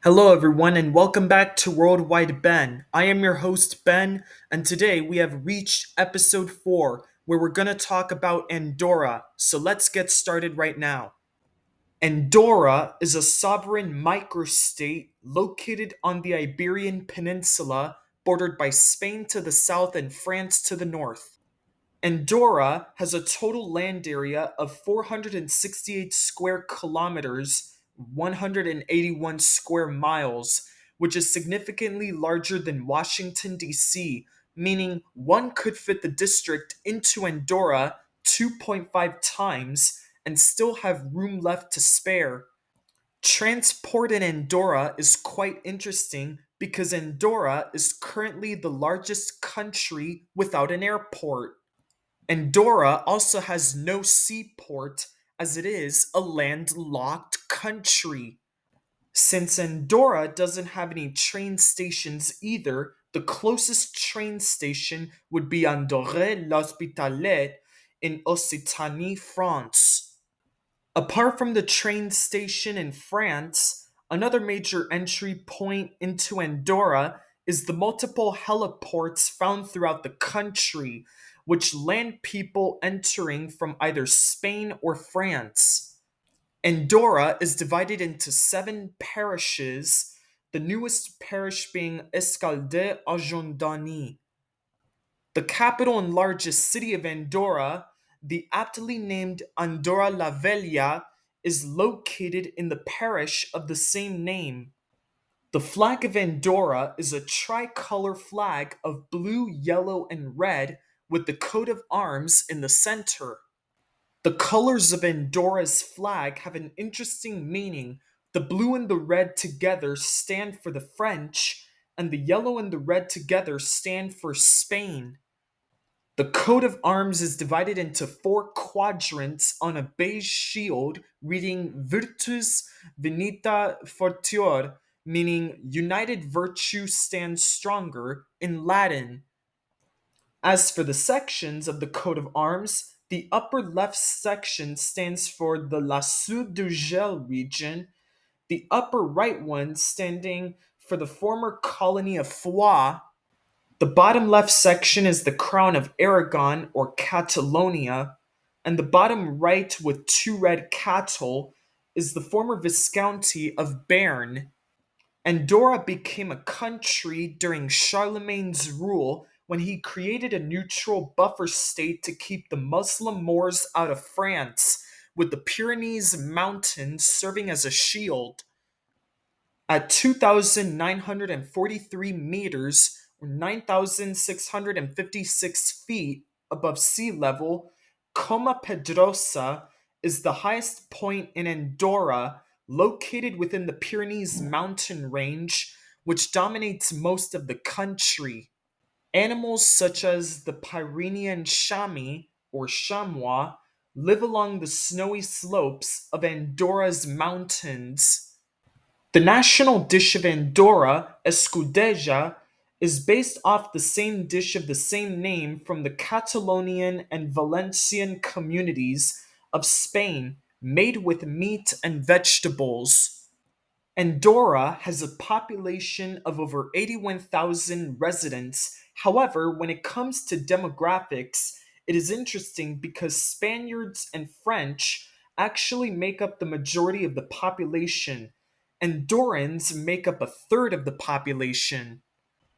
Hello, everyone, and welcome back to Worldwide Ben. I am your host, Ben, and today we have reached episode 4, where we're going to talk about Andorra. So let's get started right now. Andorra is a sovereign microstate located on the Iberian Peninsula, bordered by Spain to the south and France to the north. Andorra has a total land area of 468 square kilometers, 181 square miles, which is significantly larger than Washington, D.C., meaning one could fit the district into Andorra 2.5 times and still have room left to spare. Transport in Andorra is quite interesting because Andorra is currently the largest country without an airport. Andorra also has no seaport as it is a landlocked country. Since Andorra doesn't have any train stations either, the closest train station would be Andorre l'Hospitalet in Occitanie, France. Apart from the train station in France, another major entry point into Andorra is the multiple heliports found throughout the country, which land people entering from either Spain or France. Andorra is divided into 7 parishes, the newest parish being Escaldes-Argentony. The capital and largest city of Andorra, the aptly named Andorra la Vella, is located in the parish of the same name. The flag of Andorra is a tricolor flag of blue, yellow, and red with the coat of arms in the center. The colors of Andorra's flag have an interesting meaning. The blue and the red together stand for the French, and the yellow and the red together stand for Spain. The coat of arms is divided into 4 quadrants on a beige shield reading Virtus Venita Fortior, meaning United Virtue stands stronger in Latin. As for the sections of the coat of arms, the upper left section stands for the La Sud du Gel region, the upper right one standing for the former colony of Foix. The bottom left section is the crown of Aragon or Catalonia, and the bottom right with 2 red cattle is the former Viscounty of Béarn. Andorra became a country during Charlemagne's rule when he created a neutral buffer state to keep the Muslim Moors out of France, with the Pyrenees Mountains serving as a shield. At 2,943 meters, or 9,656 feet above sea level, Coma Pedrosa is the highest point in Andorra, located within the Pyrenees mountain range, which dominates most of the country. Animals such as the Pyrenean chamois, or chamois, live along the snowy slopes of Andorra's mountains. The national dish of Andorra, escudella, is based off the same dish of the same name from the Catalonian and Valencian communities of Spain, made with meat and vegetables. Andorra has a population of over 81,000 residents. However, when it comes to demographics, it is interesting because Spaniards and French actually make up the majority of the population. Andorrans make up a third of the population.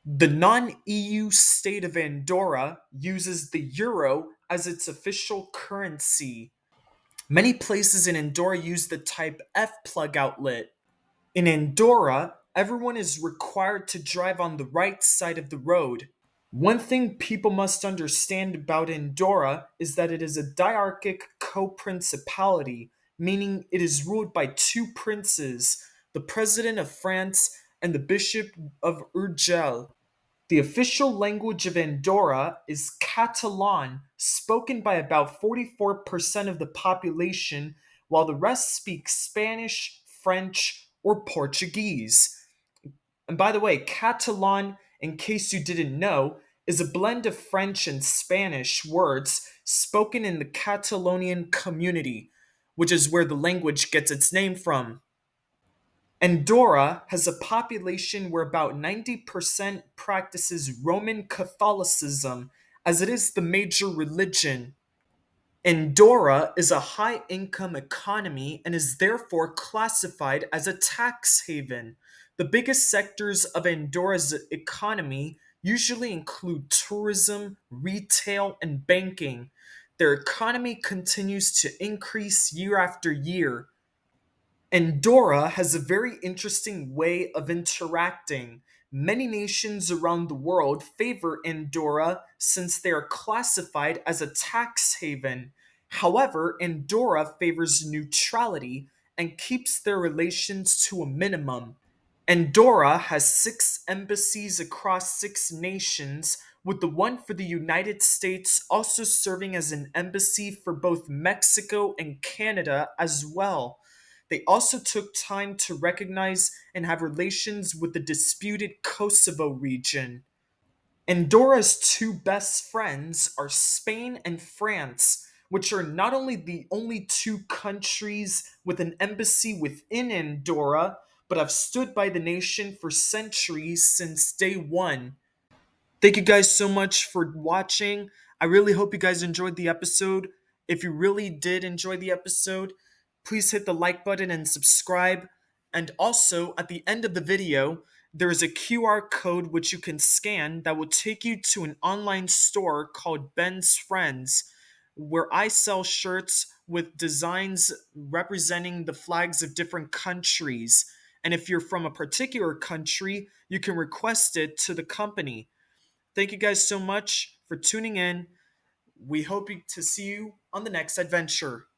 The non EU state of Andorra uses the euro as its official currency. Many places in Andorra use the type F plug outlet. In Andorra, everyone is required to drive on the right side of the road. One thing people must understand about Andorra is that it is a diarchic co-principality, meaning it is ruled by 2 princes, the president of France and the bishop of Urgell. The official language of Andorra is Catalan, spoken by about 44% of the population, while the rest speak Spanish, French, or Portuguese. And by the way, Catalan, in case you didn't know, is a blend of French and Spanish words spoken in the Catalonian community, which is where the language gets its name from. Andorra has a population where about 90% practices Roman Catholicism, as it is the major religion. Andorra is a high income economy and is therefore classified as a tax haven. The biggest sectors of Andorra's economy usually include tourism, retail, and banking. Their economy continues to increase year after year. Andorra has a very interesting way of interacting. Many nations around the world favor Andorra since they are classified as a tax haven. However, Andorra favors neutrality and keeps their relations to a minimum. Andorra has six embassies across six nations, with the one for the United States also serving as an embassy for both Mexico and Canada as well. They also took time to recognize and have relations with the disputed Kosovo region. Andorra's two best friends are Spain and France, which are not only the only two countries with an embassy within Andorra, but have stood by the nation for centuries since day one. Thank you guys so much for watching. I really hope you guys enjoyed the episode. If you really did enjoy the episode, please hit the like button and subscribe. And also, at the end of the video, there is a QR code which you can scan that will take you to an online store called Ben's Friends, where I sell shirts with designs representing the flags of different countries. And if you're from a particular country, you can request it to the company. Thank you guys so much for tuning in. We hope to see you on the next adventure.